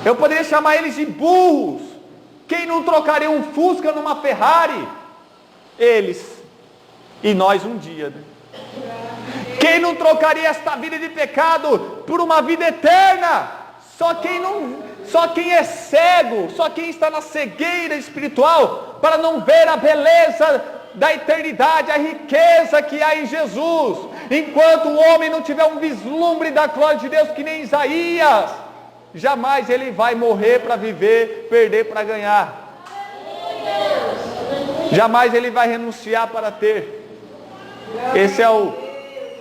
Eu poderia chamar eles de burros. Quem não trocaria um Fusca numa Ferrari? Eles. E nós um dia, né? Quem não trocaria esta vida de pecado por uma vida eterna? Só quem é cego, só quem está na cegueira espiritual, para não ver a beleza da eternidade, a riqueza que há em Jesus. Enquanto o homem não tiver um vislumbre da glória de Deus, que nem Isaías, jamais ele vai morrer para viver, perder para ganhar. Jamais ele vai renunciar para ter. Esse é o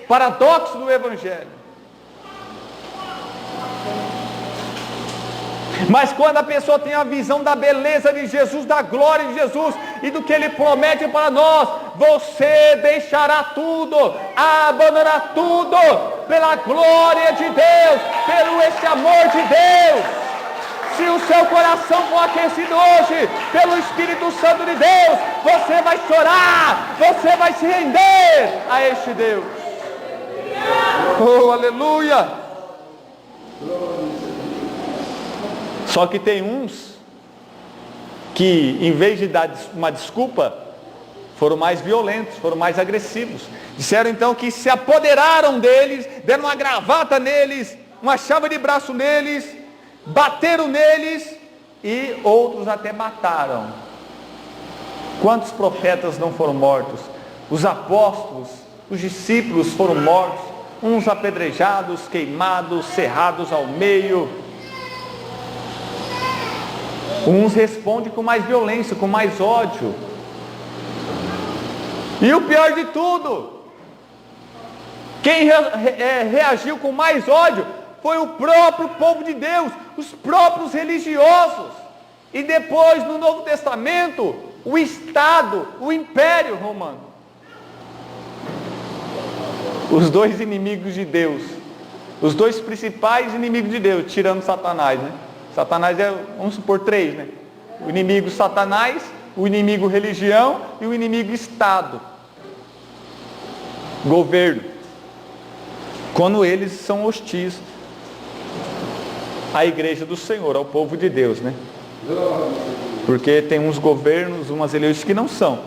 paradoxo do Evangelho. Mas quando a pessoa tem a visão da beleza de Jesus, da glória de Jesus e do que Ele promete para nós, você deixará tudo, abandonará tudo pela glória de Deus, pelo esse amor de Deus. Se o seu coração for aquecido hoje pelo Espírito Santo de Deus, você vai chorar, você vai se render a este Deus. Oh, aleluia! Só que tem uns que, em vez de dar uma desculpa, foram mais violentos, foram mais agressivos. Disseram então que se apoderaram deles, deram uma gravata neles, uma chave de braço neles, bateram neles e outros até mataram. Quantos profetas não foram mortos? Os apóstolos, os discípulos foram mortos, uns apedrejados, queimados, cerrados ao meio. Uns respondem com mais violência, com mais ódio. E o pior de tudo, quem reagiu com mais ódio foi o próprio povo de Deus, os próprios religiosos. E depois, no Novo Testamento, o Estado, o Império Romano. Os dois inimigos de Deus, os dois principais inimigos de Deus, tirando Satanás, né? Satanás é, vamos supor, três, né? O inimigo Satanás, o inimigo religião e o inimigo Estado, governo. Quando eles são hostis à igreja do Senhor, ao povo de Deus, né? Porque tem uns governos, umas religiões que não são,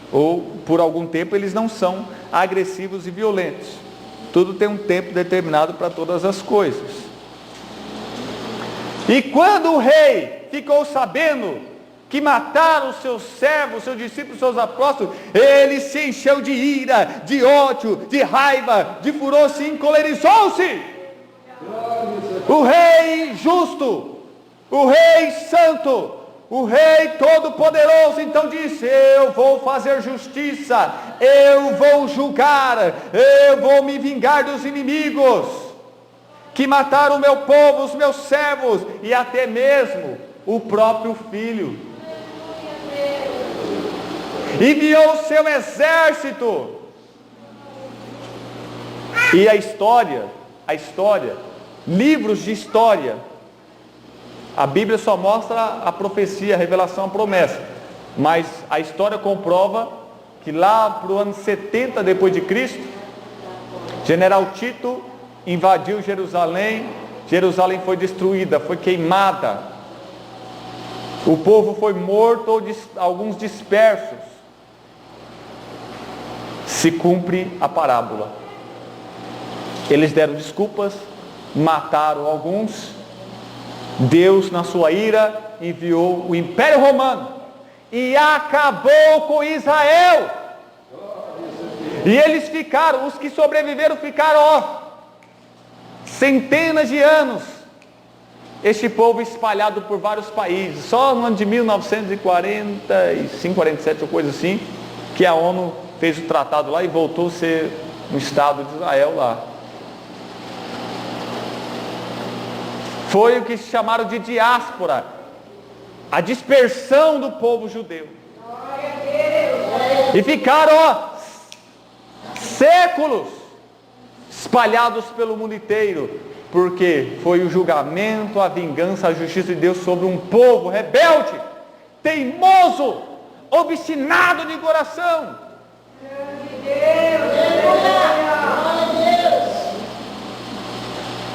ou por algum tempo eles não são agressivos e violentos. Tudo tem um tempo determinado para todas as coisas. E quando o rei ficou sabendo que mataram os seus servos, seus discípulos, seus apóstolos, ele se encheu de ira, de ódio, de raiva, de furor, se encolerizou-se. O rei justo, o rei santo, o rei todo-poderoso, então disse: eu vou fazer justiça, eu vou julgar, eu vou me vingar dos inimigos que mataram o meu povo, os meus servos, e até mesmo o próprio filho. Enviou o seu exército. E a história, livros de história, a Bíblia só mostra a profecia, a revelação, a promessa, mas a história comprova que lá para o ano 70 depois de Cristo, General Tito invadiu Jerusalém, Jerusalém foi destruída, foi queimada, o povo foi morto, ou alguns dispersos. Se cumpre a parábola. Eles deram desculpas, mataram alguns. Deus, na sua ira, enviou o Império Romano e acabou com Israel. E eles ficaram, os que sobreviveram ficaram, centenas de anos, este povo espalhado por vários países. Só no ano de 1945, 47 ou coisa assim, que a ONU fez o tratado lá e voltou a ser um Estado de Israel lá. Foi o que chamaram de diáspora, a dispersão do povo judeu. E ficaram séculos espalhados pelo mundo inteiro, porque foi o julgamento, a vingança, a justiça de Deus sobre um povo rebelde, teimoso, obstinado de coração.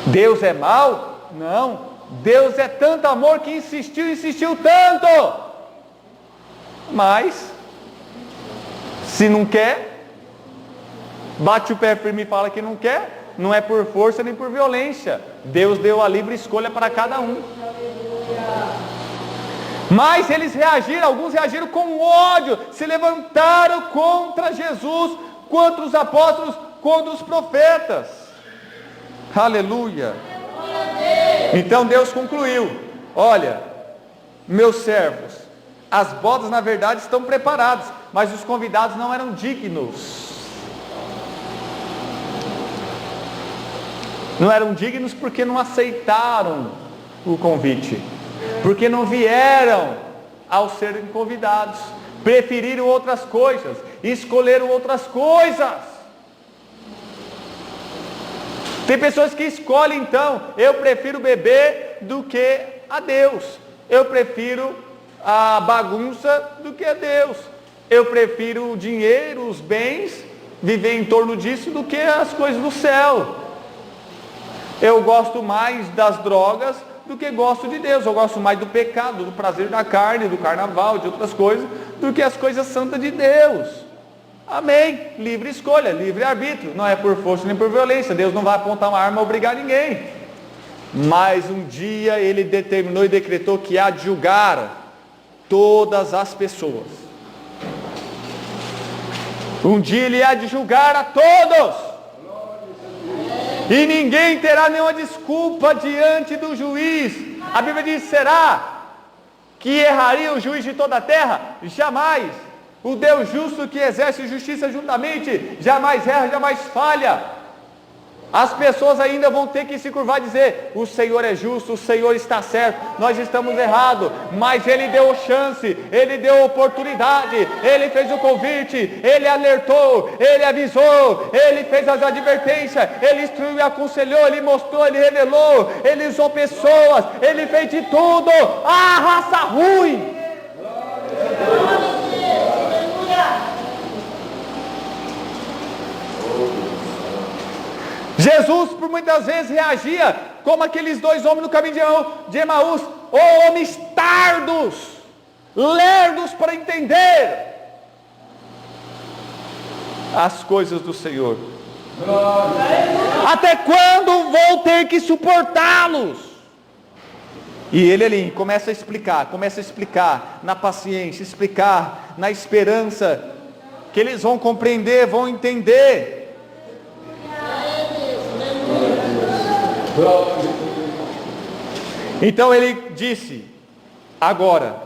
Deus é mau? Não. Deus é tanto amor que insistiu tanto. Mas, se não quer, bate o pé firme e fala que não quer, não é por força nem por violência. Deus deu a livre escolha para cada um. Mas eles reagiram, alguns reagiram com ódio, se levantaram contra Jesus, contra os apóstolos, contra os profetas. Aleluia. Então Deus concluiu: olha, meus servos, as bodas na verdade estão preparadas, mas os convidados não eram dignos. Não eram dignos porque não aceitaram o convite, porque não vieram ao serem convidados, preferiram outras coisas, escolheram outras coisas. Tem pessoas que escolhem então: eu prefiro beber do que a Deus, eu prefiro a bagunça do que a Deus, eu prefiro o dinheiro, os bens, viver em torno disso do que as coisas do céu. Eu gosto mais das drogas do que gosto de Deus. Eu gosto mais do pecado, do prazer da carne, do carnaval, de outras coisas, do que as coisas santas de Deus. Amém. Livre escolha, livre arbítrio. Não é por força nem por violência. Deus não vai apontar uma arma a obrigar ninguém. Mas um dia Ele determinou e decretou que há de julgar todas as pessoas. Um dia Ele há de julgar a todos. E ninguém terá nenhuma desculpa diante do juiz. A Bíblia diz: será que erraria o juiz de toda a terra? Jamais. O Deus justo que exerce justiça juntamente jamais erra, jamais falha. As pessoas ainda vão ter que se curvar e dizer: o Senhor é justo, o Senhor está certo, nós estamos errados. Mas Ele deu chance, Ele deu oportunidade, Ele fez o convite, Ele alertou, Ele avisou, Ele fez as advertências, Ele instruiu e aconselhou, Ele mostrou, Ele revelou, Ele usou pessoas, Ele fez de tudo. Ah, raça ruim! Jesus por muitas vezes reagia como aqueles dois homens no caminho de Emaús: homens tardos, lerdos para entender as coisas do Senhor. Até quando vou ter que suportá-los? E ele ali começa a explicar na paciência, explicar na esperança que eles vão compreender, vão entender. Então ele disse: agora,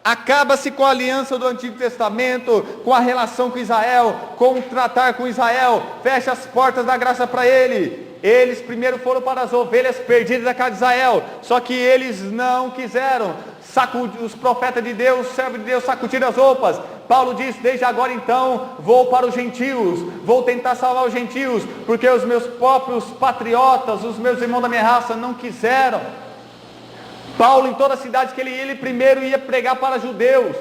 acaba-se com a aliança do Antigo Testamento, com a relação com Israel, com o tratar com Israel, fecha as portas da graça para ele. Eles primeiro foram para as ovelhas perdidas da casa de Israel, só que eles não quiseram. Os profetas de Deus, servos de Deus, sacudiram as roupas. Paulo diz: desde agora então vou para os gentios, vou tentar salvar os gentios, porque os meus próprios patriotas, os meus irmãos da minha raça não quiseram. Paulo, em toda a cidade que ele ia, ele primeiro ia pregar para judeus.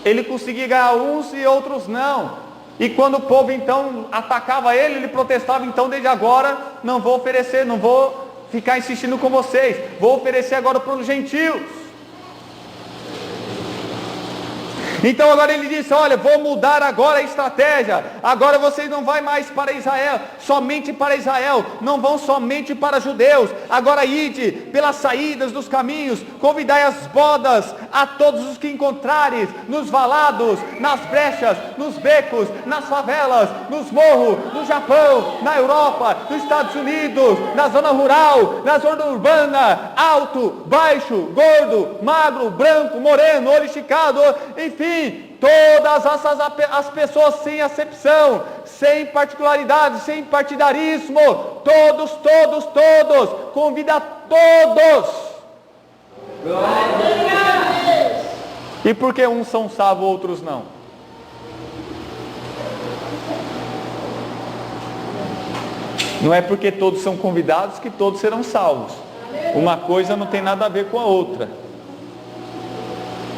Ele conseguia ganhar uns e outros não. E quando o povo então atacava ele, ele protestava: então desde agora não vou oferecer, não vou ficar insistindo com vocês, vou oferecer agora para os gentios. Então agora ele disse: olha, vou mudar agora a estratégia. Agora vocês não vão mais para Israel, somente para Israel, não vão somente para judeus. Agora ide pelas saídas dos caminhos, convidai as bodas a todos os que encontrares, nos valados, nas brechas, nos becos, nas favelas, nos morros, no Japão, na Europa, nos Estados Unidos, na zona rural, na zona urbana, alto, baixo, gordo, magro, branco, moreno, olho esticado, enfim, todas as pessoas, sem acepção, sem particularidade, sem partidarismo, todos, convida a todos. E por que uns são salvos, outros não? Não é porque todos são convidados que todos serão salvos. Uma coisa não tem nada a ver com a outra.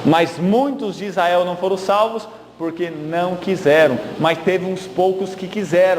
Mas muitos de Israel não foram salvos porque não quiseram, mas teve uns poucos que quiseram.